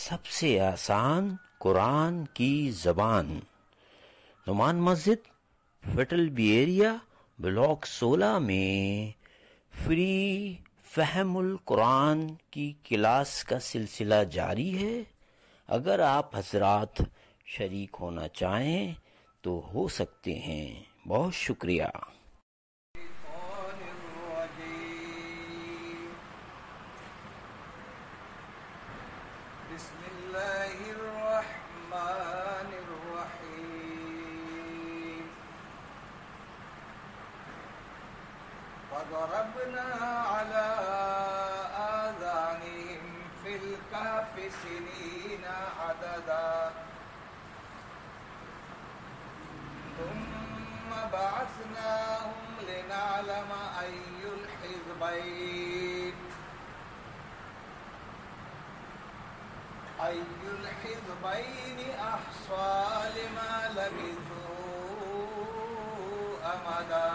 سب سے آسان قرآن کی زبان، نعمان مسجد، فیٹل بی ایریا، بلاک 16 میں فری فہم القرآن کی کلاس کا سلسلہ جاری ہے۔ اگر آپ حضرات شریک ہونا چاہیں تو ہو سکتے ہیں۔ بہت شکریہ۔ بسم اللہ الرحمن الرحیم۔ وضربنا على آذانهم في الكهف سنين عددا ثم بعثناهم لنعلم أي الحزبين أحصى لما لبثوا أمدا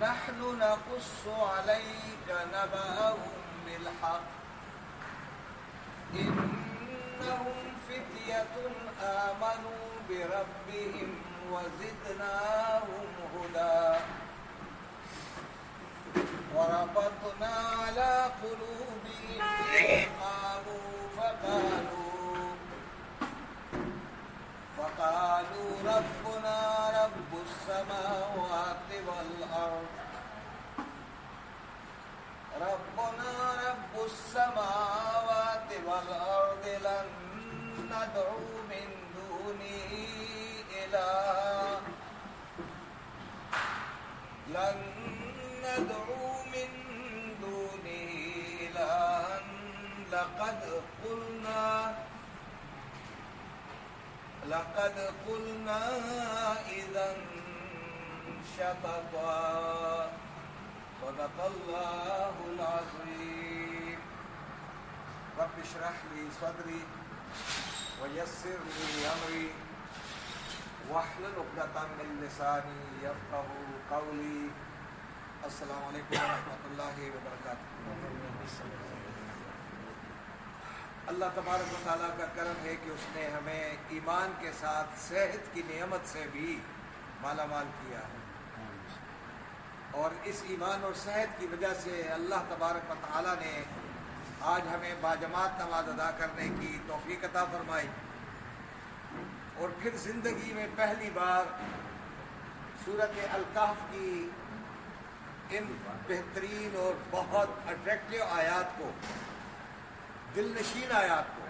نحن نقص عليك نبأهم بالحق إنهم فتية آمنوا بربهم وزدناهم هدى وربطنا على قلوبهم فقالوا ربنا رب السماوات والأرض لن ندعو من دونه إلها لقد قلنا إذا شططا صدق الله العظيم۔ رب اشرح لي صدري ويسر لي أمري واحلل عقدة من لساني يفقهوا قولي۔ السلام علیکم ورحمۃ اللہ وبرکاتہ۔ اللہ تبارک و تعالیٰ کا کرم ہے کہ اس نے ہمیں ایمان کے ساتھ صحت کی نعمت سے بھی مالا مال کیا ہے، اور اس ایمان اور صحت کی وجہ سے اللہ تبارک و تعالیٰ نے آج ہمیں باجماعت نماز ادا کرنے کی توفیق عطا فرمائی، اور پھر زندگی میں پہلی بار سورۃ الکہف کی ان بہترین اور بہت اٹریکٹیو آیات کو، دل نشین آیات کو،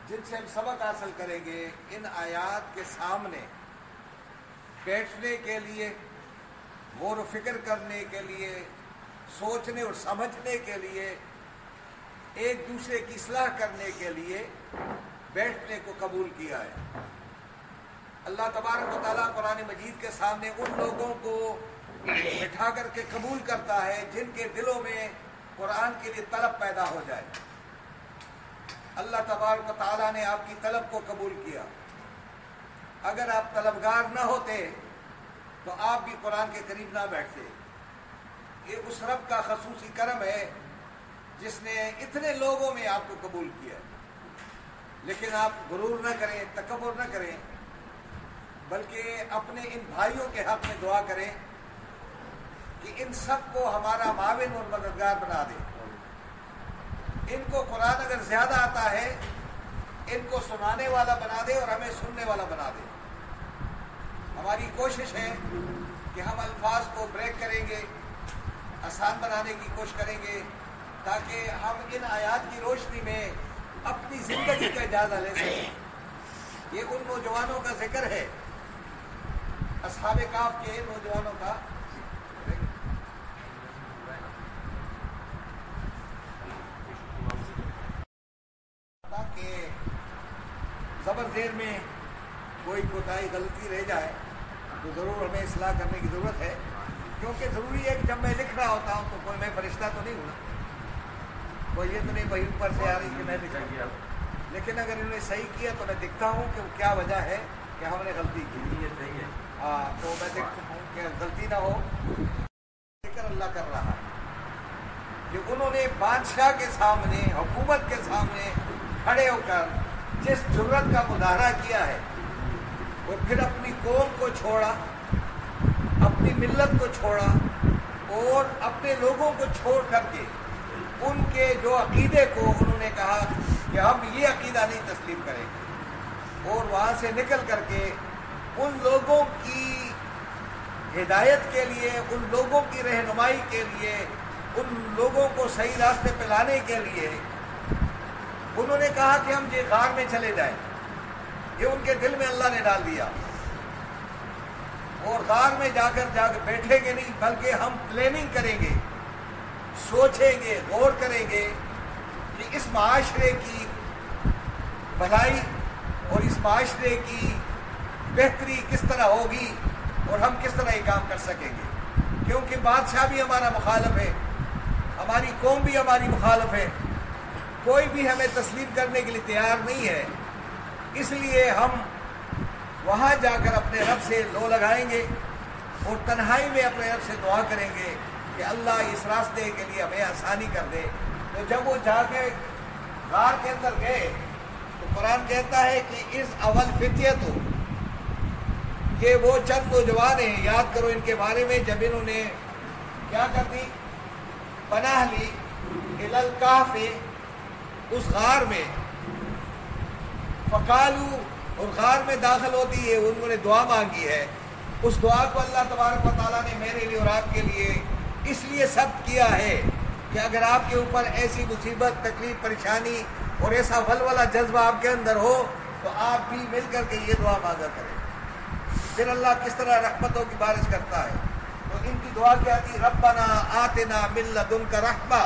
جن سے ہم سبق حاصل کریں گے، ان آیات کے سامنے بیٹھنے کے لیے، غور و فکر کرنے کے لیے، سوچنے اور سمجھنے کے لیے، ایک دوسرے کی اصلاح کرنے کے لیے بیٹھنے کو قبول کیا ہے۔ اللہ تبارک و تعالیٰ قرآن مجید کے سامنے ان لوگوں کو بٹھا کر کے قبول کرتا ہے جن کے دلوں میں قرآن کے لیے طلب پیدا ہو جائے۔ اللہ تبارک و تعالیٰ نے آپ کی طلب کو قبول کیا۔ اگر آپ طلبگار نہ ہوتے تو آپ بھی قرآن کے قریب نہ بیٹھتے۔ یہ اس رب کا خصوصی کرم ہے جس نے اتنے لوگوں میں آپ کو قبول کیا۔ لیکن آپ غرور نہ کریں، تکبر نہ کریں، بلکہ اپنے ان بھائیوں کے حق میں دعا کریں کہ ان سب کو ہمارا معاون اور مددگار بنا دے۔ ان کو قرآن اگر زیادہ آتا ہے، ان کو سنانے والا بنا دے اور ہمیں سننے والا بنا دے۔ ہماری کوشش ہے کہ ہم الفاظ کو بریک کریں گے، آسان بنانے کی کوشش کریں گے، تاکہ ہم ان آیات کی روشنی میں اپنی زندگی کا جائزہ لے سکیں۔ یہ ان نوجوانوں کا ذکر ہے، اصحاب کہف کے نوجوانوں کا کہ زبر زیر میں کوئی کوتاہی غلطی رہ جائے تو ضرور ہمیں اصلاح کرنے کی ضرورت ہے، کیونکہ ضروری ہے کہ جب میں لکھ رہا ہوتا ہوں تو کوئی میں فرشتہ تو نہیں ہوں، کوئی یہ تو نہیں بھائی اوپر سے آ رہی کہ میں لکھ گیا، لیکن اگر انہوں نے صحیح کیا تو میں دیکھتا ہوں کہ کیا وجہ ہے کہ ہم نے غلطی کی۔ یہ صحیح ہے، تو میں دیکھتا ہوں کہ غلطی نہ ہو، ذکر اللہ کر رہا ہے۔ کہ انہوں نے بادشاہ کے سامنے، حکومت کے سامنے کھڑے ہو کر جس جرت کا مظاہرہ کیا ہے، اور پھر اپنی قوم کو چھوڑا، اپنی ملت کو چھوڑا، اور اپنے لوگوں کو چھوڑ کر کے ان کے جو عقیدے کو انہوں نے کہا کہ ہم یہ عقیدہ نہیں تسلیم کریں گے، اور وہاں سے نکل کر کے ان لوگوں کی ہدایت کے لیے، ان لوگوں کی رہنمائی کے لیے، ان لوگوں کو صحیح راستے پہ لانے کے لیے انہوں نے کہا کہ ہم یہ غار میں چلے جائیں۔ یہ ان کے دل میں اللہ نے ڈال دیا، اور غار میں جا کر بیٹھیں گے نہیں، بلکہ ہم پلاننگ کریں گے، سوچیں گے، غور کریں گے کہ اس معاشرے کی بھلائی اور اس معاشرے کی بہتری کس طرح ہوگی، اور ہم کس طرح یہ کام کر سکیں گے، کیونکہ بادشاہ بھی ہمارا مخالف ہے، ہماری قوم بھی ہماری مخالف ہے، کوئی بھی ہمیں تسلیم کرنے کے لیے تیار نہیں ہے۔ اس لیے ہم وہاں جا کر اپنے رب سے لو لگائیں گے اور تنہائی میں اپنے رب سے دعا کریں گے کہ اللہ اس راستے کے لیے ہمیں آسانی کر دے۔ تو جب وہ جا کے غار کے اندر گئے تو قرآن کہتا ہے کہ اس اول فتیت ہو، یہ وہ چند نوجوان ہیں، یاد کرو ان کے بارے میں، جب انہوں نے کیا کر دی، پناہ لی الالکہف، اس غار میں، فقالو، اور غار میں داخل ہوتی ہے، انہوں نے دعا مانگی ہے۔ اس دعا کو اللہ تبارک و تعالیٰ نے میرے لیے اور آپ کے لیے اس لیے ثبت کیا ہے کہ اگر آپ کے اوپر ایسی مصیبت، تکلیف، پریشانی اور ایسا ولولہ جذبہ آپ کے اندر ہو تو آپ بھی مل کر کے یہ دعا مانگا کریں۔ پھر اللہ کس طرح رحمتوں کی بارش کرتا ہے۔ تو ان کی دعا کیا تھی، ربنا آتنا من لدنک رحمہ،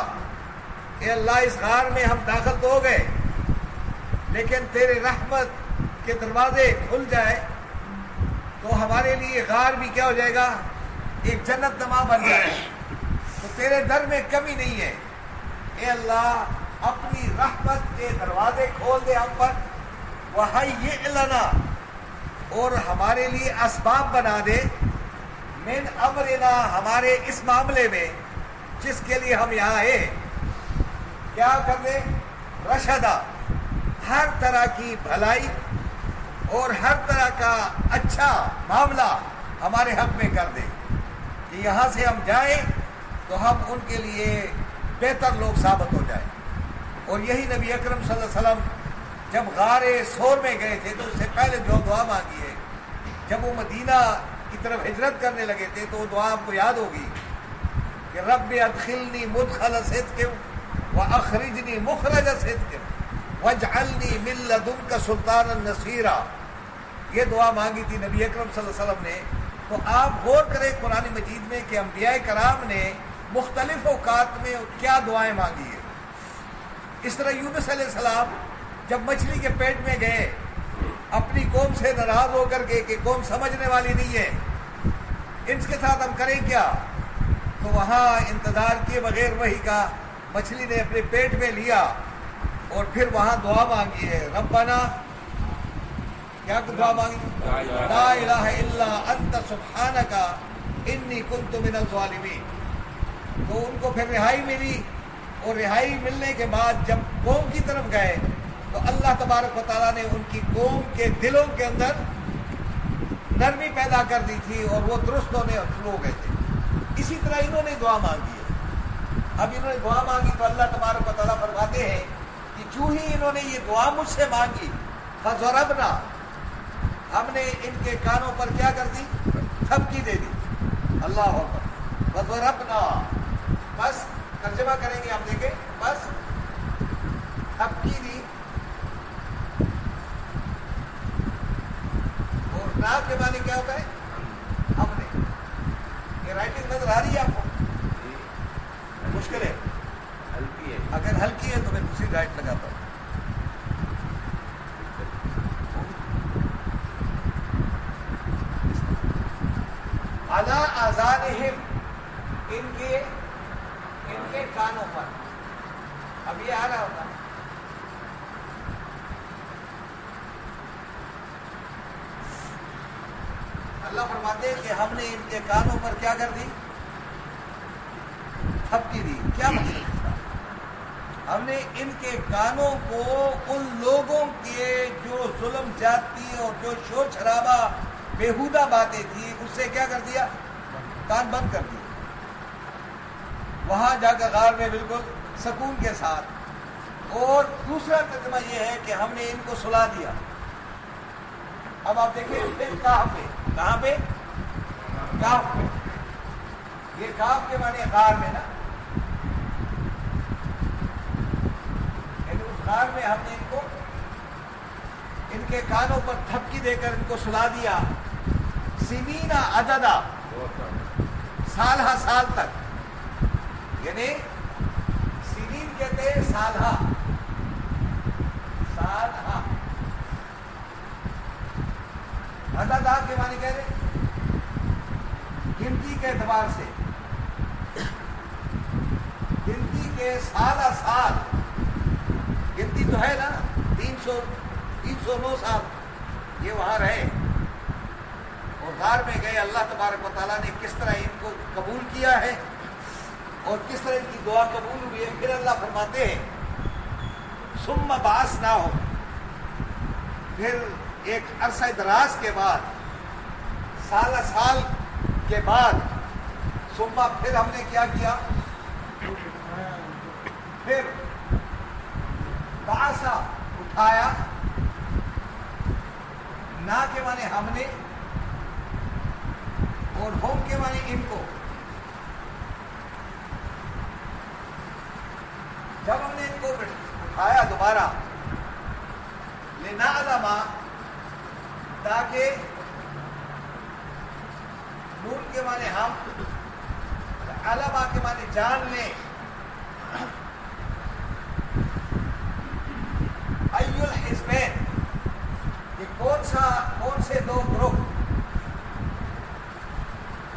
اے اللہ اس غار میں ہم داخل تو ہو گئے لیکن تیرے رحمت کے دروازے کھل جائے تو ہمارے لیے غار بھی کیا ہو جائے گا، ایک جنت نما بن جائے، تو تیرے در میں کمی نہیں ہے، اے اللہ اپنی رحمت کے دروازے کھول دے ہم پر، وَهَيِّئْ لَنَا، اور ہمارے لیے اسباب بنا دے، من امرنا، ہمارے اس معاملے میں جس کے لیے ہم یہاں آئے، کیا کر دے، رشدہ، ہر طرح کی بھلائی اور ہر طرح کا اچھا معاملہ ہمارے حق میں کر دے کہ یہاں سے ہم جائیں تو ہم ان کے لیے بہتر لوگ ثابت ہو جائیں۔ اور یہی نبی اکرم صلی اللہ علیہ وسلم جب غار سور میں گئے تھے تو اس سے پہلے جو دعا مانگی ہے، جب وہ مدینہ کی طرف ہجرت کرنے لگے تھے تو وہ دعا آپ کو یاد ہوگی کہ رب ادخلنی مدخل صدق واخرجنی مخرج صدق واجعلنی من لدنک سلطانا نصیرا، یہ دعا مانگی تھی نبی اکرم صلی اللہ علیہ وسلم نے۔ تو آپ غور کریں قرآن مجید میں کہ انبیاء کرام نے مختلف اوقات میں کیا دعائیں مانگی ہیں۔ اس طرح یونس علیہ السلام جب مچھلی کے پیٹ میں گئے اپنی قوم سے ناراض ہو کر کے کہ قوم سمجھنے والی نہیں ہے، ان کے ساتھ ہم کریں کیا، تو وہاں انتظار کیے بغیر وہی کا مچھلی نے اپنے پیٹ میں لیا اور پھر وہاں دعا مانگی ہے، ربنا، کیا دعا مانگی، لا الہ الا انت سبحانک انی کنت من الظالمین۔ تو ان کو پھر رہائی ملی، اور رہائی ملنے کے بعد جب قوم کی طرف گئے تو اللہ تبارک و تعالیٰ نے ان کی قوم کے دلوں کے اندر نرمی پیدا کر دی تھی اور وہ درست ہونے شروع ہو گئے تھے۔ اسی طرح انہوں نے دعا مانگی ہے۔ اب انہوں نے دعا مانگی تو اللہ تبارک و تعالیٰ فرماتے ہیں کہ جو ہی انہوں نے یہ دعا مجھ سے مانگی، فضربنا، ہم نے ان کے کانوں پر کیا کر دی، تھپکی دے دی، اللہ اکبر، فضربنا، بس ترجمہ کریں گے آپ دیکھیں، بس تھپکی دی، اور ناک کے معنی کیا ہوتا ہے، ہم نے، یہ رائٹنگ نظر آ رہی ہے آپ کو، مشکل ہے، ہلکی ہے، اگر ہلکی ہے تو میں دوسری رائٹ لگاتا ہوں۔ علی آذانہم، ان کے کانوں پر، اب یہ آ رہا ہوتا، اللہ فرماتے ہیں کہ ہم نے ان کے کانوں پر کیا کر دی، تھپکی دی. کیا مطلب تھا؟ ہم نے ان کے کانوں کو ان لوگوں کے جو ظلم جاتی اور جو شور شرابہ بیہودہ باتیں تھی اس سے کیا کر دیا؟ کان بند کر دیا. وہاں جا کر غار میں بالکل سکون کے ساتھ. اور دوسرا ترجمہ یہ ہے کہ ہم نے ان کو سلا دیا. اب آپ دیکھیں پھر کہاں پہ کاف پہ. یہ کاف کے معنی غار میں نا، یعنی اس غار میں ہم نے ان کو ان کے کانوں پر تھپکی دے کر ان کو سلا دیا. سنینا عددا، سال ہا سال تک، یعنی سنین کہتے ہیں سال ہا. عددا کے معنی کہہ رہے گنتی کے اعتبار سے، گنتی کے سالہ سال. گنتی تو ہے نا 309 سال یہ وہاں رہے اور غار میں گئے. اللہ تبارک و تعالیٰ نے کس طرح ان کو قبول کیا ہے اور کس طرح ان کی دعا قبول ہوئی ہے. پھر اللہ فرماتے ہیں ثم بعثناہ، پھر ایک عرصہ دراز کے بعد، سالہ سال کے بعد، ثم پھر ہم نے کیا کیا؟ پھر بعثا اٹھایا. نا کے معنی ہم نے اور ہوم کے معنی ان کو. جب ہم نے ان کو اٹھایا دوبارہ، لنعلم، تاکہ نون کے معنی ہم، علما کے معنی جان لیں، ای الحزبین، کہ کون سے دو گروہ،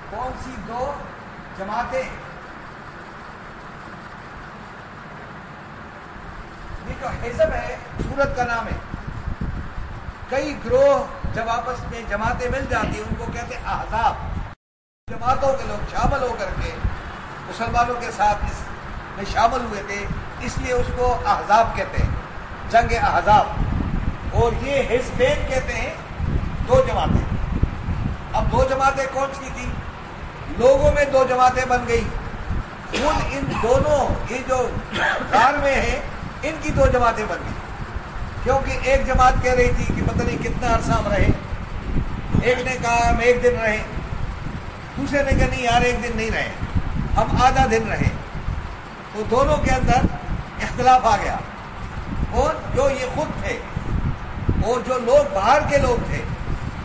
کون سی دو جماعتیں. یہ جو حزب ہے سورت کا نام ہے. کئی گروہ جب آپس میں جماعتیں مل جاتی ان کو کہتے ہیں احزاب. جماعتوں کے لوگ شامل ہو کر کے مسلمانوں کے ساتھ اس میں شامل ہوئے تھے، اس لیے اس کو احزاب کہتے ہیں، جنگ احزاب. اور یہ حزبین کہتے ہیں دو جماعتیں. اب دو جماعتیں کون سی تھی؟ لوگوں میں دو جماعتیں بن گئی. خود ان دونوں یہ جو غار میں ہیں ان کی دو جماعتیں بن گئی، کیونکہ ایک جماعت کہہ رہی تھی کہ پتہ نہیں کتنا عرصہ ہم رہے. ایک نے کہا ہم ایک دن رہے، دوسرے نے کہا نہیں یار ایک دن نہیں رہے، ہم آدھا دن رہے. تو دونوں کے اندر اختلاف آ گیا. اور جو یہ خود تھے اور جو لوگ باہر کے لوگ تھے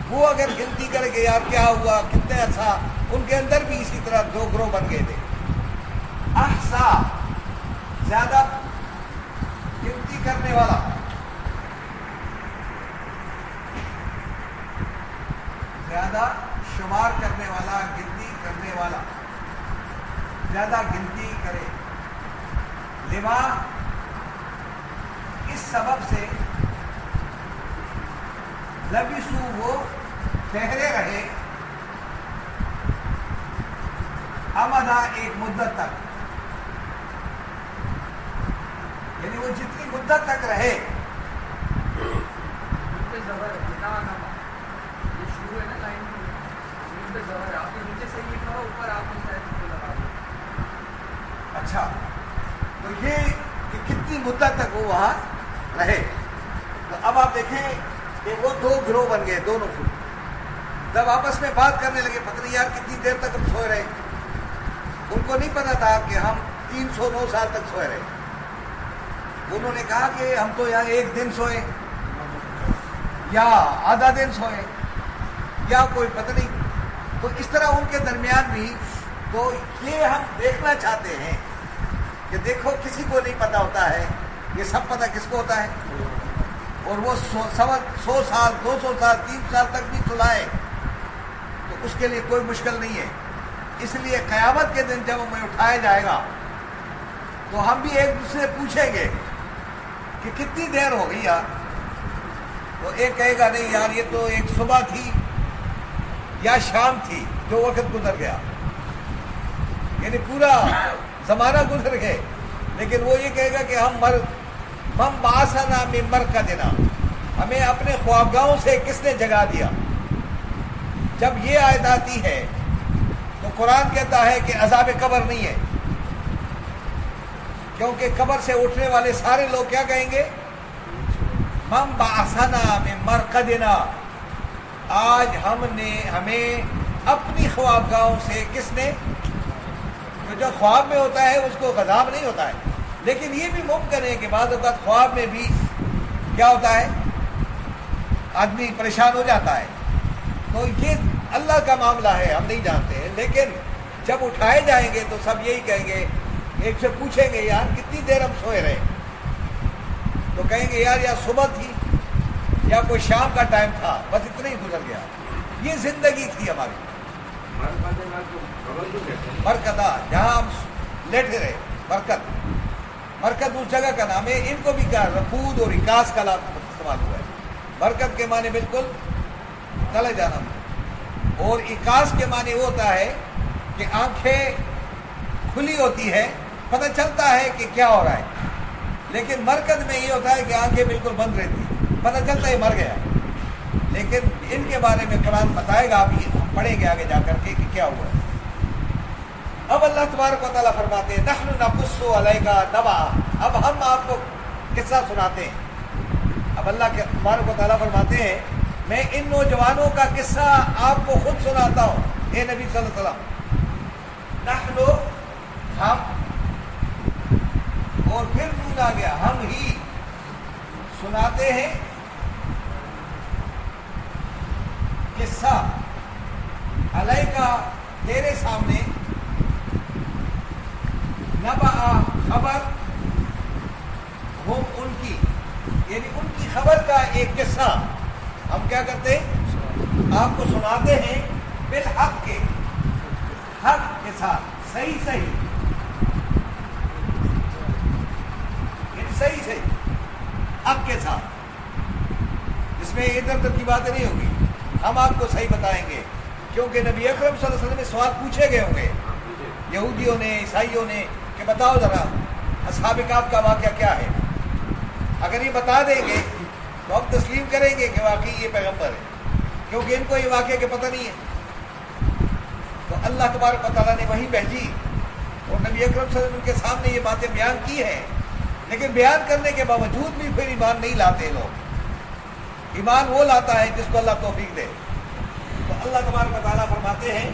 وہ اگر گنتی کرے کہ یار کیا ہوا کتنے عرصہ، ان کے اندر بھی اسی طرح دو گروہ بن گئے تھے. احسا، زیادہ گنتی کرنے والا، زیادہ شمار کرنے والا، گنتی کرنے والا، زیادہ گنتی کرے. لما، اس سبب سے، لبسو، وہ ٹھہرے رہے، امدا، ایک مدت تک، یعنی وہ جتنی مدت تک رہے. اچھا، تو یہ کہ کتنی مدت تک وہ وہاں رہے. تو اب آپ دیکھیں کہ وہ دو گروہ بن گئے دونوں کو. جب آپس میں بات کرنے لگے پتہ نہیں یار کتنی دیر تک ہم سوئے رہے. ان کو نہیں پتا تھا کہ ہم 309 سال تک سوئے رہے. انہوں نے کہا کہ ہم تو یہاں ایک دن سوئے یا آدھا دن سوئے یا کوئی پتہ نہیں. تو اس طرح ان کے درمیان بھی تو یہ ہم دیکھنا چاہتے ہیں کہ دیکھو کسی کو نہیں پتا ہوتا ہے، یہ سب پتہ کس کو ہوتا ہے. اور وہ 100 سال 200 سال 300 سال تک بھی سلائے تو اس کے لیے کوئی مشکل نہیں ہے. اس لیے قیامت کے دن جب ہمیں اٹھایا جائے گا تو ہم بھی ایک دوسرے پوچھیں گے کہ کتنی دیر ہو گئی یار. تو ایک کہے گا نہیں یار یہ تو ایک صبح تھی یا شام تھی جو وقت گزر گیا. یعنی پورا زمانہ گزر گئے، لیکن وہ یہ کہے گا کہ ہم باسنا من مرقدنا، ہمیں اپنے خوابگاہوں سے کس نے جگا دیا۔ جب یہ آیت آتی ہے تو قرآن کہتا ہے کہ عذاب قبر نہیں ہے، کیونکہ قبر سے اٹھنے والے سارے لوگ کیا کہیں گے؟ من بعثنا من مرقدنا، آج ہمیں اپنی خوابگاہوں سے کس نے، جو خواب میں ہوتا ہے اس کو عذاب نہیں ہوتا ہے، لیکن یہ بھی ممکن ہے کہ بعض اوقات خواب میں بھی کیا ہوتا ہے، آدمی پریشان ہو جاتا ہے۔ تو یہ اللہ کا معاملہ ہے، ہم نہیں جانتے ہیں، لیکن جب اٹھائے جائیں گے تو سب یہی کہیں گے، ایک سے پوچھیں گے یار کتنی دیر ہم سوئے رہے، تو کہیں گے یار یا صبح تھی یا کوئی شام کا ٹائم تھا، بس اتنا ہی گزر گیا، یہ زندگی تھی ہماری۔ برکتہ جہاں ہم لیٹے رہے، برکت اس جگہ کا نام ہے۔ ان کو بھی کیا رقود اور اکاس کا لفظ استعمال ہوا ہے۔ برکت کے معنی بالکل چلے جانا، اور اکاس کے معنی وہ ہوتا ہے کہ آنکھیں کھلی ہوتی ہے، پتہ چلتا ہے کہ کیا ہو رہا ہے، لیکن مرکز میں یہ ہوتا ہے کہ آنکھیں بالکل بند رہتی، پتہ چلتا ہے مر گیا۔ لیکن ان کے بارے میں قرآن بتائے گا، ابھی ہم پڑھیں گے آگے جا کر کے کہ کیا ہوا ہے۔ اب اللہ تبارک و تعالیٰ فرماتے ہیں نحن نقص علیک نبأ، اب ہم آپ کو قصہ سناتے ہیں۔ اب اللہ کے تبارک و تعالیٰ فرماتے ہیں میں ان نوجوانوں کا قصہ آپ کو خود سناتا ہوں، اے نبی صلی اللہ علیہ وسلم۔ نحن، ہم، اور پھر نون آ گیا، ہم ہی سناتے ہیں قصہ علیکا، تیرے سامنے، نبأ، خبر، ہم ان کی، یعنی ان کی خبر کا ایک قصہ ہم کیا کرتے ہیں، آپ کو سناتے ہیں، بالحق کے، حق کے ساتھ، صحیح یعنی صحیح حق کے ساتھ، اس میں ادھر ادھر کی باتیں نہیں ہوگی، ہم آپ کو صحیح بتائیں گے، کیونکہ نبی اکرم صلی اللہ علیہ وسلم نے سوال پوچھے گئے ہوں گے یہودیوں نے، عیسائیوں نے، کہ بتاؤ ذرا اصحاب کہف کا واقعہ کیا ہے۔ اگر یہ بتا دیں گے تو ہم تسلیم کریں گے کہ واقعی یہ پیغمبر ہے، کیونکہ ان کو یہ واقعہ کے پتہ نہیں ہے۔ تو اللہ تبارک و تعالیٰ نے وہی بھیجی اور نبی اکرم صلی اللہ علیہ وسلم کے سامنے یہ باتیں بیان کی ہیں، لیکن بیان کرنے کے باوجود بھی پھر ایمان نہیں لاتے لوگ۔ ایمان وہ لاتا ہے جس کو اللہ توفیق دے۔ تو اللہ تبارک و تعالیٰ فرماتے ہیں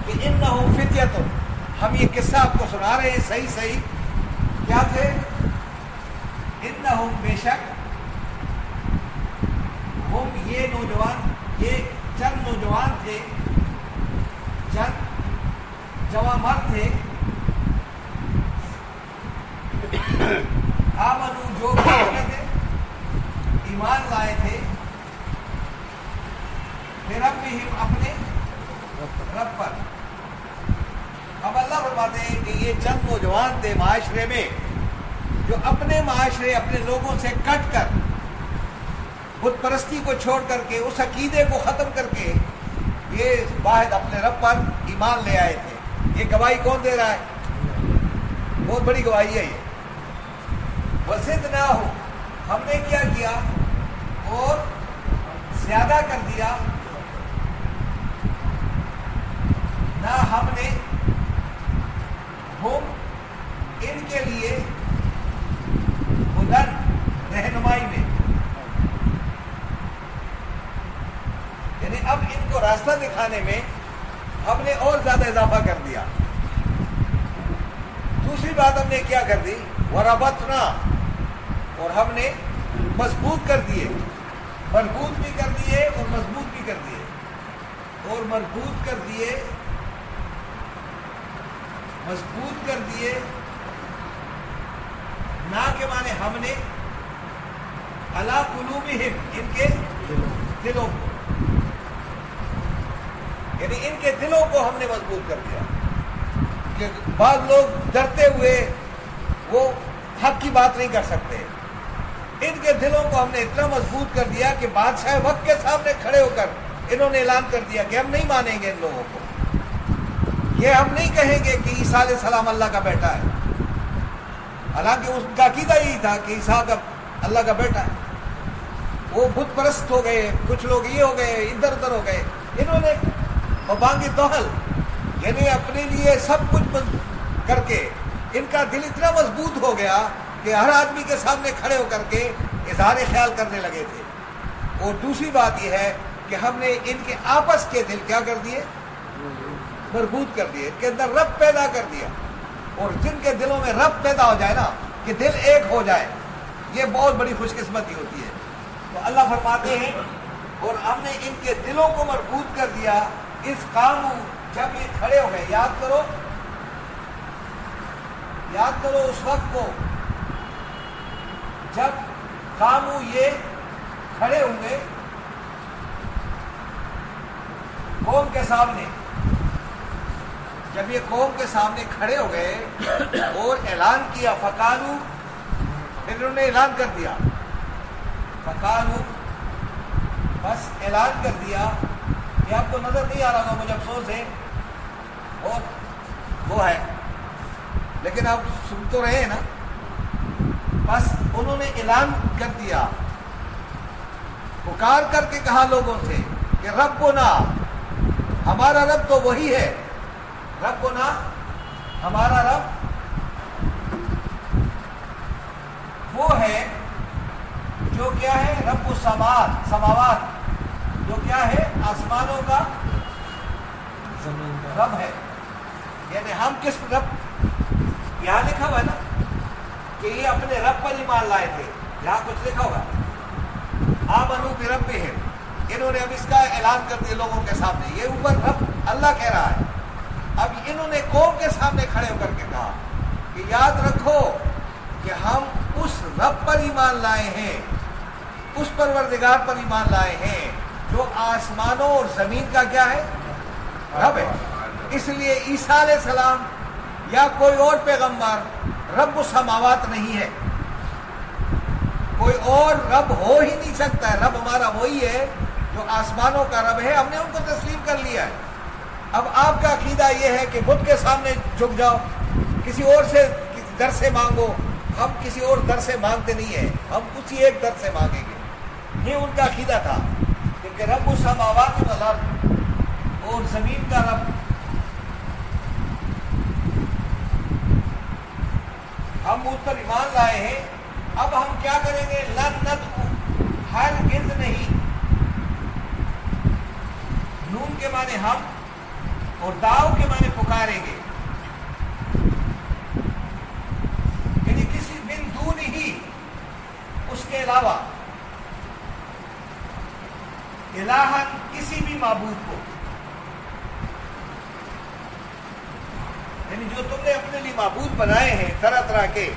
کہ انہم فتیۃ، ہم یہ قصہ آپ کو سنا رہے ہیں، صحیح کیا تھے، انہم، بے شک، ہم، یہ نوجوان، یہ چند نوجوان تھے، چند جوان مرد تھے، آمنو، جو تھے، ایمان لائے تھے، پھر ربہم، اپنے رب پر۔ اب اللہ فرماتے ہیں کہ یہ چند نوجوان تھے معاشرے میں، جو اپنے معاشرے، اپنے لوگوں سے کٹ کر، بت پرستی کو چھوڑ کر کے، اس عقیدے کو ختم کر کے، یہ واحد اپنے رب پر ایمان لے آئے تھے۔ یہ گواہی کون دے رہا ہے؟ بہت بڑی گواہی ہے یہ۔ وَزِدْنَاهُ، ہم نے کیا کیا، اور زیادہ کر دیا، نہ ہم نے، ہم، ان کے لیے، ہدن، رہنمائی میں، یعنی اب ان کو راستہ دکھانے میں ہم نے اور زیادہ اضافہ کر دیا۔ دوسری بات ہم نے کیا کر دی، وَرَبَطْنَا، اور ہم نے مضبوط کر دیے، مربوط بھی کر دیے اور مضبوط بھی کر دیے، اور مربوط کر دیے، مضبوط کر دیے، نہ کے معنی ہم نے، علی قلوبہم، ان کے دلوں کو، یعنی ان کے دلوں کو ہم نے مضبوط کر دیا، کہ بعض لوگ ڈرتے ہوئے وہ حق کی بات نہیں کر سکتے، ان کے دلوں کو ہم نے اتنا مضبوط کر دیا کہ بادشاہ وقت کے سامنے کھڑے ہو کر انہوں نے اعلان کر دیا کہ ہم نہیں مانیں گے ان لوگوں کو۔ یہ ہم نہیں کہیں گے کہ عیسیٰ علیہ السلام اللہ کا بیٹا ہے، حالانکہ اس کا عقیدہ یہی تھا کہ عیسیٰ کا اللہ کا بیٹا ہے۔ وہ بت پرست ہو گئے، کچھ لوگ یہ ہو گئے، ادھر ادھر ہو گئے، انہوں نے مبانگ توحل یعنی اپنے لیے سب کچھ کر کے ان کا دل اتنا مضبوط ہو گیا کہ ہر آدمی کے سامنے کھڑے ہو کر کے اظہار خیال کرنے لگے تھے۔ اور دوسری بات یہ ہے کہ ہم نے ان کے آپس کے دل کیا کر دیے؟ مربوط کر دیے، ان کے اندر رب پیدا کر دیا۔ اور جن کے دلوں میں رب پیدا ہو جائے نا، کہ دل ایک ہو جائے، یہ بہت بڑی خوش قسمتی ہوتی ہے۔ تو اللہ فرماتے ہیں اور ہم نے ان کے دلوں کو مربوط کر دیا اس کام جب یہ کھڑے ہو گئے۔ یاد کرو اس وقت کو جب کاموں یہ کھڑے ہوئے قوم کے سامنے، جب یہ قوم کے سامنے کھڑے ہو گئے اور اعلان کیا فقالو، پھر انہوں نے اعلان کر دیا فقالو، بس اعلان کر دیا کہ اب تو نظر نہیں آ رہا، مجھے افسوس ہے اور وہ ہے، لیکن آپ سن تو رہے ہیں نا۔ بس انہوں نے اعلان کر دیا، پکار کر کے کہا لوگوں سے کہ ربنا، ہمارا رب تو وہی ہے، ربنا ہمارا رب وہ ہے جو کیا ہے، رب السماوات، جو کیا ہے آسمانوں کا رب ہے۔ یعنی ہم کس رب، یہاں لکھا ہوا ہے نا کہ یہ اپنے رب پر ایمان لائے تھے، یہاں کچھ لکھا ہوگا آمنوا بربہم، انہوں نے اب اس کا اعلان کر دیا لوگوں کے سامنے، یہ اوپر رب اللہ کہہ رہا ہے۔ اب انہوں نے قوم کے سامنے کھڑے ہو کر کے کہا کہ یاد رکھو کہ ہم اس رب پر ایمان لائے ہیں، اس پروردگار پر ایمان لائے ہیں جو آسمانوں اور زمین کا کیا ہے، رب ہے۔ اس لیے عیسیٰ علیہ السلام یا کوئی اور پیغمبر رب السماوات نہیں ہے، کوئی اور رب ہو ہی نہیں سکتا ہے۔ رب ہمارا وہی ہے جو آسمانوں کا رب ہے، ہم نے ان کو تسلیم کر لیا ہے۔ اب آپ کا عقیدہ یہ ہے کہ بت کے سامنے جھک جاؤ، کسی اور سے در سے مانگو، ہم کسی اور در سے مانگتے نہیں ہیں، ہم کسی ایک در سے مانگیں گے۔ یہ ان کا عقیدہ تھا کہ رب السماوات والارض، اور زمین کا رب ہم اس پر ایمان لائے ہیں۔ اب ہم کیا کریں گے؟ لن ندعو، ہرگز نہیں، نون کے معنی ہم اور داؤ کے معنی پکاریں گے، یعنی کسی من دون ہی، اس کے علاوہ، الہن کسی بھی معبود کو، یعنی جو تم نے اپنے لیے معبود بنائے ہیں طرح طرح کے،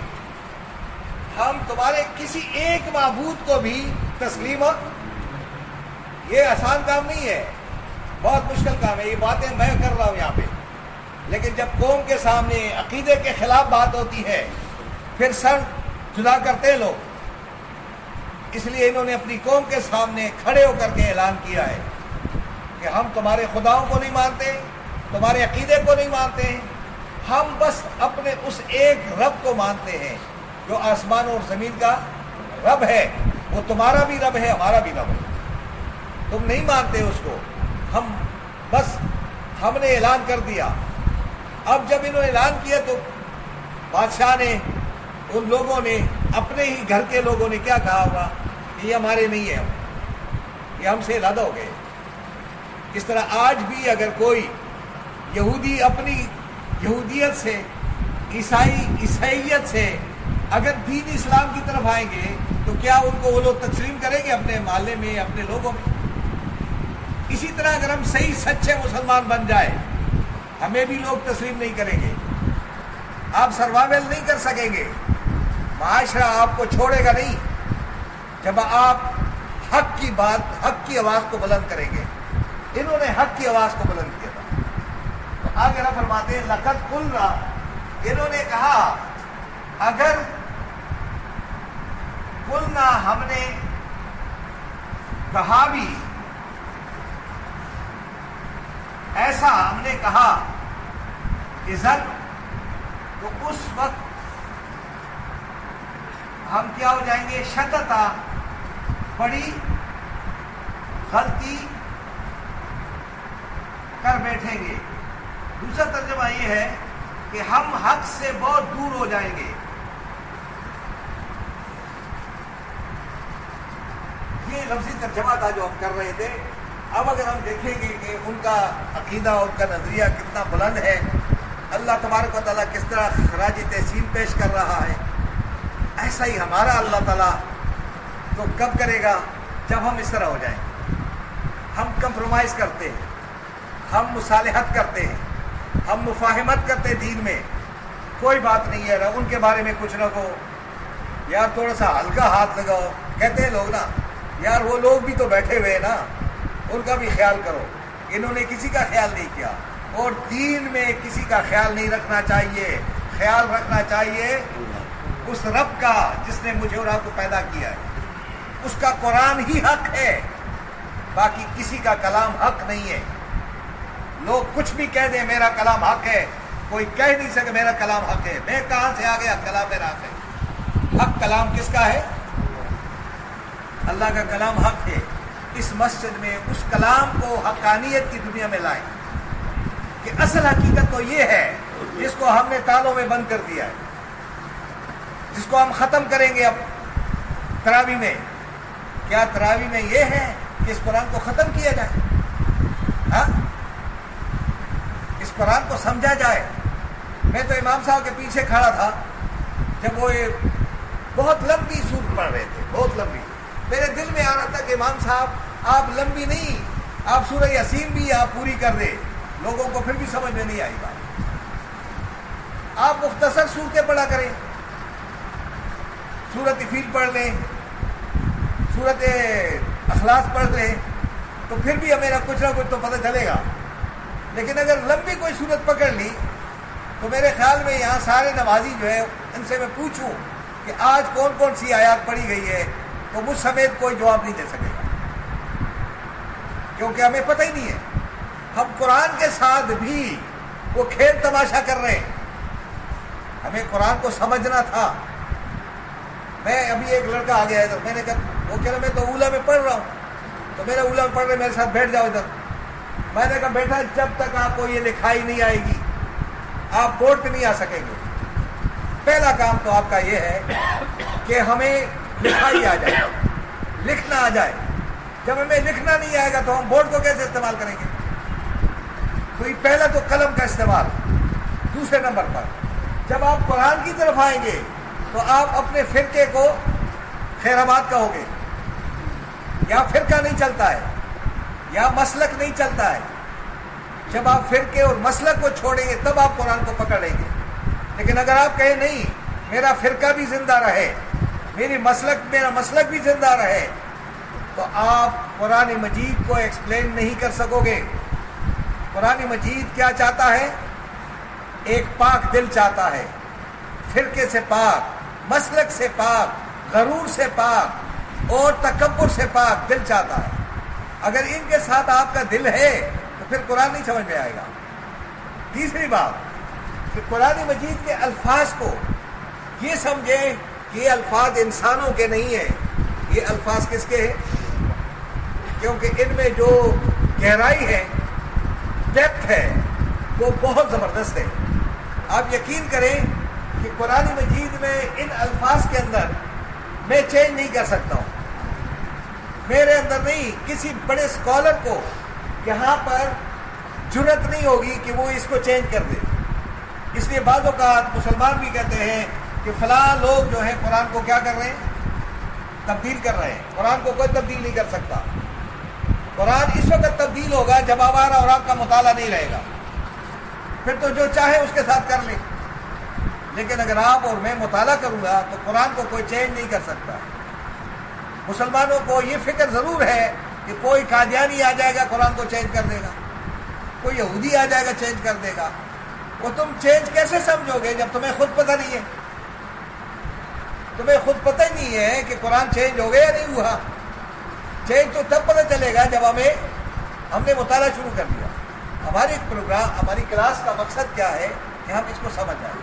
ہم تمہارے کسی ایک معبود کو بھی تسلیم، یہ آسان کام نہیں ہے، بہت مشکل کام ہے۔ یہ باتیں میں کر رہا ہوں یہاں پہ، لیکن جب قوم کے سامنے عقیدے کے خلاف بات ہوتی ہے پھر سر جدا کرتے ہیں لوگ۔ اس لیے انہوں نے اپنی قوم کے سامنے کھڑے ہو کر کے اعلان کیا ہے کہ ہم تمہارے خداؤں کو نہیں مانتے، تمہارے عقیدے کو نہیں مانتے ہیں، ہم بس اپنے اس ایک رب کو مانتے ہیں جو آسمان اور زمین کا رب ہے، وہ تمہارا بھی رب ہے، ہمارا بھی رب ہے، تم نہیں مانتے اس کو، ہم نے اعلان کر دیا۔ اب جب انہوں نے اعلان کیا تو بادشاہ نے، ان لوگوں نے، اپنے ہی گھر کے لوگوں نے کیا کہا ہوگا کہ یہ ہمارے نہیں ہے، یہ ہم سے علیحدہ ہو گئے۔ اس طرح آج بھی اگر کوئی یہودی اپنی یہودیت سے، عیسائیت سے اگر دین اسلام کی طرف آئیں گے تو کیا ان کو وہ لوگ تسلیم کریں گے اپنے محلے میں، اپنے لوگوں میں؟ اسی طرح اگر ہم صحیح سچے مسلمان بن جائے ہمیں بھی لوگ تسلیم نہیں کریں گے، آپ سروائیول نہیں کر سکیں گے، معاشرہ آپ کو چھوڑے گا نہیں جب آپ حق کی بات، حق کی آواز کو بلند کریں گے۔ انہوں نے حق کی آواز کو بلند کیا تھا۔ تو آگے اللہ فرماتے ہیں لقد قلنا، انہوں نے کہا، اگر قلنا ہم نے کہا بھی، ایسا ہم نے کہا، عزت، تو اس وقت ہم کیا ہو جائیں گے؟ شتتا، بڑی غلطی کر بیٹھیں گے۔ دوسرا ترجمہ یہ ہے کہ ہم حق سے بہت دور ہو جائیں گے۔ یہ لفظی ترجمہ تھا جو ہم کر رہے تھے۔ اب اگر ہم دیکھیں گے کہ ان کا عقیدہ، ان کا نظریہ کتنا بلند ہے، اللہ تبارک و تعالیٰ کس طرح خراج تحسین پیش کر رہا ہے، ایسا ہی ہمارا اللہ تعالیٰ تو کب کرے گا؟ جب ہم اس طرح ہو جائیں۔ ہم کمپرومائز کرتے ہیں، ہم مصالحت کرتے ہیں، ہم مفاہمت کرتے ہیں دین میں، کوئی بات نہیں ہے، ان کے بارے میں کچھ نہ کہو، یار تھوڑا سا ہلکا ہاتھ لگاؤ، کہتے ہیں لوگ نا، یار وہ لوگ بھی تو بیٹھے ہوئے ہیں نا، ان کا بھی خیال کرو۔ انہوں نے کسی کا خیال نہیں کیا، اور دین میں کسی کا خیال نہیں رکھنا چاہیے، خیال رکھنا چاہیے اس رب کا جس نے مجھے اور آپ کو پیدا کیا ہے۔ اس کا قرآن ہی حق ہے، باقی کسی کا کلام حق نہیں ہے۔ لوگ کچھ بھی کہہ دیں میرا کلام حق ہے، کوئی کہہ نہیں سکے میرا کلام حق ہے۔ میں کہاں سے آ گیا؟ کلام میرا حق ہے۔ حق کلام کس کا ہے؟ اللہ کا کلام حق ہے۔ اس مسجد میں اس کلام کو حقانیت کی دنیا میں لائیں کہ اصل حقیقت تو یہ ہے جس کو ہم نے تالوں میں بند کر دیا ہے، جس کو ہم ختم کریں گے اب تراویح میں۔ کیا تراویح میں یہ ہے کہ اس قرآن کو ختم کیا جائے؟ ہاں، اس قرآن کو سمجھا جائے۔ میں تو امام صاحب کے پیچھے کھڑا تھا جب وہ بہت لمبی سورت پڑھ رہے تھے، بہت لمبی۔ میرے دل میں آ رہا تھا کہ امام صاحب آپ لمبی نہیں، آپ سورہ یاسین بھی آپ پوری کر دیں، لوگوں کو پھر بھی سمجھ میں نہیں آئی بات۔ آپ مختصر سورتیں پڑھا کریں، سورۃ فیل پڑھ لیں، سورۃ اخلاص پڑھ لیں، تو پھر بھی ہمیں کچھ نہ کچھ تو پتہ چلے گا۔ لیکن اگر لمبی کوئی سورت پکڑ لی تو میرے خیال میں یہاں سارے نمازی جو ہے ان سے میں پوچھوں کہ آج کون کون سی آیات پڑھی گئی ہے، تو مجھ سمیت کوئی جواب نہیں دے سکے گا، کیونکہ ہمیں پتہ ہی نہیں ہے۔ ہم قرآن کے ساتھ بھی وہ کھیل تماشا کر رہے ہیں، ہمیں قرآن کو سمجھنا تھا۔ میں ابھی ایک لڑکا آ گیا ادھر، میں نے کہا، وہ کہہ رہا میں تو اولا میں پڑھ رہا ہوں، تو میرا اولا میں پڑھ رہے میرے ساتھ بیٹھ جاؤ ادھر۔ میں نے کہا بیٹا جب تک آپ کو یہ لکھائی نہیں آئے گی آپ بورڈ پہ نہیں آ سکیں گے۔ پہلا کام تو آپ کا یہ ہے کہ ہمیں لکھائی آ جائے، لکھنا آ جائے۔ جب ہمیں لکھنا نہیں آئے گا تو ہم بورڈ کو کیسے استعمال کریں گے؟ تو یہ پہلا تو قلم کا استعمال۔ دوسرے نمبر پر جب آپ قرآن کی طرف آئیں گے تو آپ اپنے فرقے کو خیر آباد کہو گے، یا فرقہ نہیں چلتا ہے، یا مسلک نہیں چلتا ہے۔ جب آپ فرقے اور مسلک کو چھوڑیں گے تب آپ قرآن کو پکڑ لیں گے۔ لیکن اگر آپ کہیں نہیں میرا فرقہ بھی زندہ رہے، میرا مسلک بھی زندہ رہے، تو آپ قرآن مجید کو ایکسپلین نہیں کر سکو گے۔ قرآن مجید کیا چاہتا ہے؟ ایک پاک دل چاہتا ہے، فرقے سے پاک، مسلک سے پاک، غرور سے پاک اور تکبر سے پاک دل چاہتا ہے۔ اگر ان کے ساتھ آپ کا دل ہے تو پھر قرآن نہیں سمجھ میں آئے گا۔ تیسری بات کہ قرآن مجید کے الفاظ کو یہ سمجھیں کہ یہ الفاظ انسانوں کے نہیں ہیں، یہ الفاظ کس کے ہیں؟ کیونکہ ان میں جو گہرائی ہے، ڈیپتھ ہے، وہ بہت زبردست ہے۔ آپ یقین کریں کہ قرآن مجید میں ان الفاظ کے اندر میں چینج نہیں کر سکتا ہوں، میرے اندر نہیں، کسی بڑے اسکالر کو یہاں پر جرت نہیں ہوگی کہ وہ اس کو چینج کر دے۔ اس لیے بعض اوقات مسلمان بھی کہتے ہیں کہ فلاں لوگ جو ہیں قرآن کو کیا کر رہے ہیں؟ تبدیل کر رہے ہیں۔ قرآن کو کوئی تبدیل نہیں کر سکتا۔ قرآن اس وقت تبدیل ہوگا جب ہمارا اور آپ کا مطالعہ نہیں رہے گا، پھر تو جو چاہے اس کے ساتھ کر لیں۔ لیکن اگر آپ اور میں مطالعہ کروں گا تو قرآن کو کوئی چینج نہیں کر سکتا۔ مسلمانوں کو یہ فکر ضرور ہے کہ کوئی قادیانی آ جائے گا قرآن کو چینج کر دے گا، کوئی یہودی آ جائے گا چینج کر دے گا۔ وہ تم چینج کیسے سمجھو گے جب تمہیں خود پتہ نہیں ہے؟ تمہیں خود پتہ ہی نہیں ہے کہ قرآن چینج ہو گیا یا نہیں ہوا۔ چینج تو تب پتہ چلے گا جب ہم نے مطالعہ شروع کر دیا۔ ہماری کلاس کا مقصد کیا ہے کہ ہم اس کو سمجھ جائیں.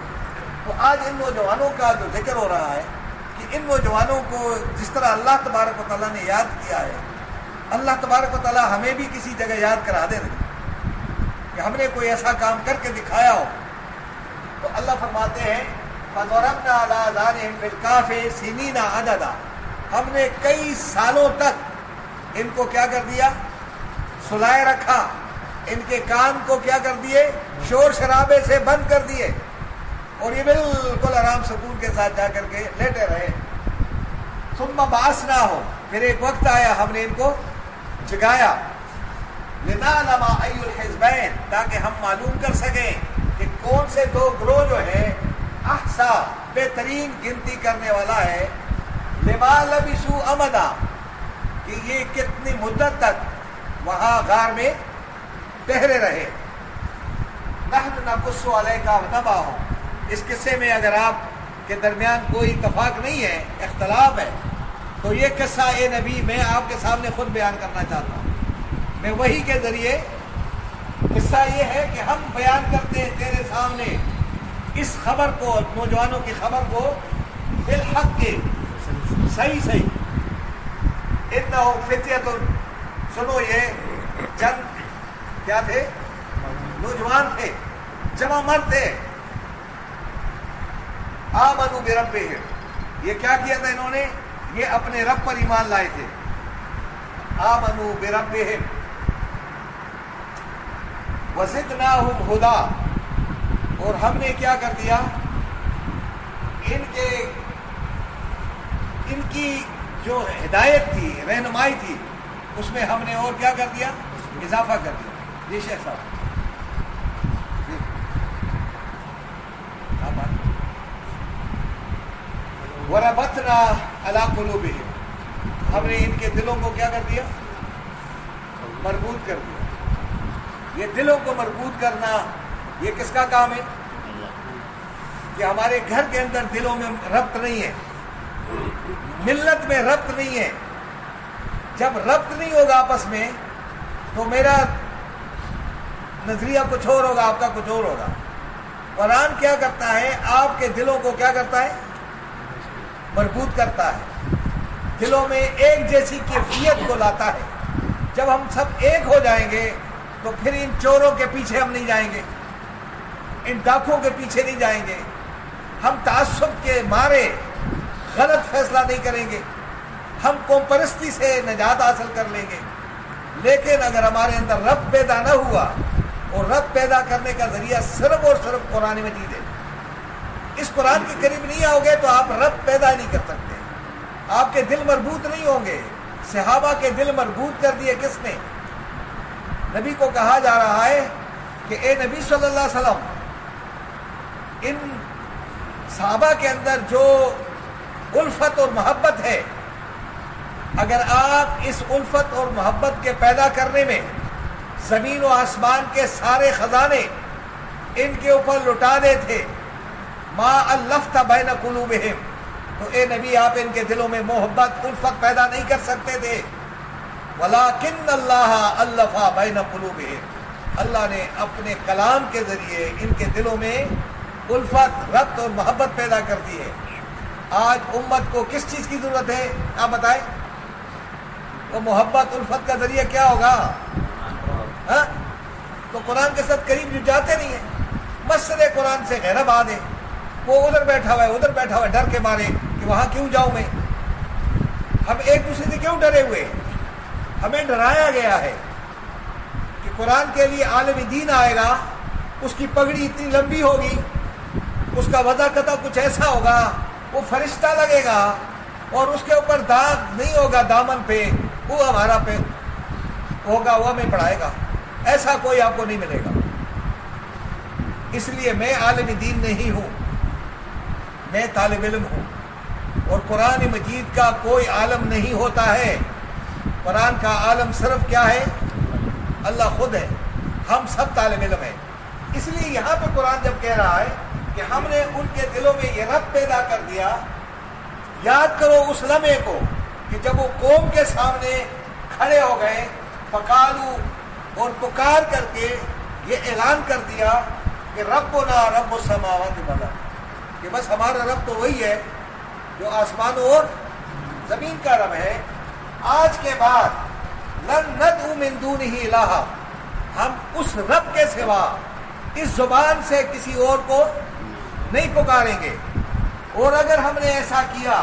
تو آج ان نوجوانوں کا جو ذکر ہو رہا ہے کہ ان نوجوانوں کو جس طرح اللہ تبارک و تعالیٰ نے یاد کیا ہے، اللہ تبارک و تعالیٰ ہمیں بھی کسی جگہ یاد کرا دے کہ ہم نے کوئی ایسا کام کر کے دکھایا ہو. تو اللہ فرماتے ہیں فَضَرَبْنَا عَلَىٰ آذَانِهِمْ فِي الْكَهْفِ سِنِينَ عَدَدًا، ہم نے کئی سالوں تک ان کو کیا کر دیا؟ سلائے رکھا. ان کے کان کو کیا کر دیے؟ شور شرابے سے بند کر دیے، اور یہ بالکل آرام سکون کے ساتھ جا کر کے لیٹے رہے. ثم بعثناہم، پھر ایک وقت آیا ہم نے ان کو جگایا. لنعلم ای الحزبین، تاکہ ہم معلوم کر سکیں کہ کون سے دو گروہ جو ہے احسا بہترین گنتی کرنے والا ہے، لما لبثوا امدا، کہ یہ کتنی مدت تک وہاں غار میں ٹھہرے رہے. نحن نقص علیک نبأہم، اس قصے میں اگر آپ کے درمیان کوئی اتفاق نہیں ہے، اختلاف ہے، تو یہ قصہ اے نبی میں آپ کے سامنے خود بیان کرنا چاہتا ہوں. میں وحی کے ذریعے قصہ یہ ہے کہ ہم بیان کرتے ہیں تیرے سامنے اس خبر کو، نوجوانوں کی خبر کو بالحق کے صحیح. انہم فتیۃ، سنو یہ چند کیا تھے؟ نوجوان تھے، جمع مرد تھے. آمنوا بربہم، یہ کیا کیا تھا انہوں نے؟ یہ اپنے رب پر ایمان لائے تھے. آمنوا بربہم وزدناہم ہدی، اور ہم نے کیا کر دیا؟ ان کی جو ہدایت تھی، رہنمائی تھی، اس میں ہم نے اور کیا کر دیا؟ اضافہ کر دیا. یہ شیخ صاحب وَرَبَطْنَا عَلَىٰ قُلُوبِهِمْ، ہم نے ان کے دلوں کو کیا کر دیا؟ مربوط کر دیا. یہ دلوں کو مربوط کرنا یہ کس کا کام ہے؟ کہ ہمارے گھر کے اندر دلوں میں ربط نہیں ہے، ملت میں ربط نہیں ہے. جب ربط نہیں ہوگا آپس میں تو میرا نظریہ کچھ اور ہوگا، آپ کا کچھ اور ہوگا. قرآن کیا کرتا ہے؟ آپ کے دلوں کو کیا کرتا ہے؟ مربوط کرتا ہے، دلوں میں ایک جیسی کیفیت کو لاتا ہے. جب ہم سب ایک ہو جائیں گے تو پھر ان چوروں کے پیچھے ہم نہیں جائیں گے، ان ڈاکوں کے پیچھے نہیں جائیں گے، ہم تعصب کے مارے غلط فیصلہ نہیں کریں گے، ہم قوم پرستی سے نجات حاصل کر لیں گے. لیکن اگر ہمارے اندر رب پیدا نہ ہوا، اور رب پیدا کرنے کا ذریعہ صرف اور صرف قرآن مجید ہے، اس قرآن کے قریب نہیں آؤ گے تو آپ رب پیدا نہیں کر سکتے. آپ کے دل مربوط نہیں ہوں گے. صحابہ کے دل مربوط کر دیے کس نے؟ نبی کو کہا جا رہا ہے کہ اے نبی صلی اللہ علیہ وسلم، ان صحابہ کے اندر جو الفت اور محبت ہے، اگر آپ اس الفت اور محبت کے پیدا کرنے میں زمین و آسمان کے سارے خزانے ان کے اوپر لٹا دیتے، ما الفت بین قلوبہم، تو اے نبی آپ ان کے دلوں میں محبت الفت پیدا نہیں کر سکتے تھے. ولیکن اللہ الف بین قلوبہم، اللہ نے اپنے کلام کے ذریعے ان کے دلوں میں الفت، ربط اور محبت پیدا کر دی ہے. آج امت کو کس چیز کی ضرورت ہے؟ آپ بتائیں. وہ محبت الفت کا ذریعہ کیا ہوگا؟ ہاں؟ تو قرآن کے ساتھ قریب جو جاتے نہیں ہیں، مسجد قرآن سے غیر آباد ہے، وہ ادھر بیٹھا ہوا ہے، ادھر بیٹھا ہوا ہے، ڈر کے مارے کہ وہاں کیوں جاؤں میں. ہم ایک دوسرے سے کیوں ڈرے ہوئے؟ ہمیں ڈرایا گیا ہے کہ قرآن کے لیے عالم دین آئے گا، اس کی پگڑی اتنی لمبی ہوگی، اس کا وضع قطع کچھ ایسا ہوگا، وہ فرشتہ لگے گا اور اس کے اوپر داغ نہیں ہوگا دامن پہ، وہ ہمارا پہ ہوگا، وہ ہمیں پڑھائے گا. ایسا کوئی آپ کو نہیں ملے گا. اس لیے میں عالم دین نہیں ہوں، میں طالب علم ہوں. اور قرآن مجید کا کوئی عالم نہیں ہوتا ہے. قرآن کا عالم صرف کیا ہے؟ اللہ خود ہے. ہم سب طالب علم ہیں. اس لیے یہاں پہ قرآن جب کہہ رہا ہے کہ ہم نے ان کے دلوں میں یہ رب پیدا کر دیا، یاد کرو اس لمحے کو کہ جب وہ قوم کے سامنے کھڑے ہو گئے، فقالو، اور پکار کر کے یہ اعلان کر دیا کہ کہ ربنا رب السماوات والارض، کہ بس ہمارا رب تو وہی ہے جو آسمانوں اور زمین کا رب ہے. آج کے بعد لن ندعو من دونہ الہا، ہم اس رب کے سوا اس زبان سے کسی اور کو نہیں پکاریں گے. اور اگر ہم نے ایسا کیا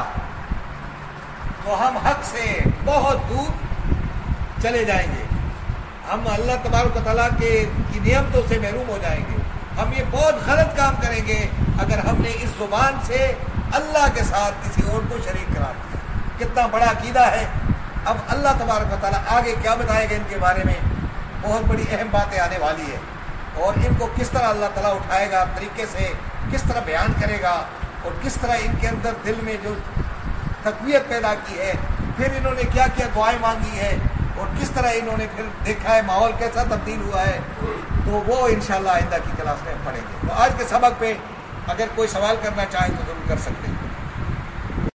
تو ہم حق سے بہت دور چلے جائیں گے، ہم اللہ تبارک و تعالیٰ کی نعمتوں سے محروم ہو جائیں گے. ہم یہ بہت غلط کام کریں گے اگر ہم نے اس زبان سے اللہ کے ساتھ کسی اور کو شریک قرار دیا. کتنا بڑا عقیدہ ہے. اب اللہ تبارک و تعالیٰ آگے کیا بتائے گا ان کے بارے میں، بہت بڑی اہم باتیں آنے والی ہے، اور ان کو کس طرح اللہ تعالیٰ اٹھائے گا، طریقے سے کس طرح بیان کرے گا، اور کس طرح ان کے اندر دل میں جو تقویت پیدا کی ہے، پھر انہوں نے کیا کیا دعائیں مانگی ہے، اور کس طرح انہوں نے پھر دیکھا ہے ماحول کیسا تبدیل ہوا ہے، تو وہ انشاءاللہ آئندہ کی کلاس میں پڑھیں گے. تو آج کے سبق پہ اگر کوئی سوال کرنا چاہیں تو ضرور کر سکتے ہیں.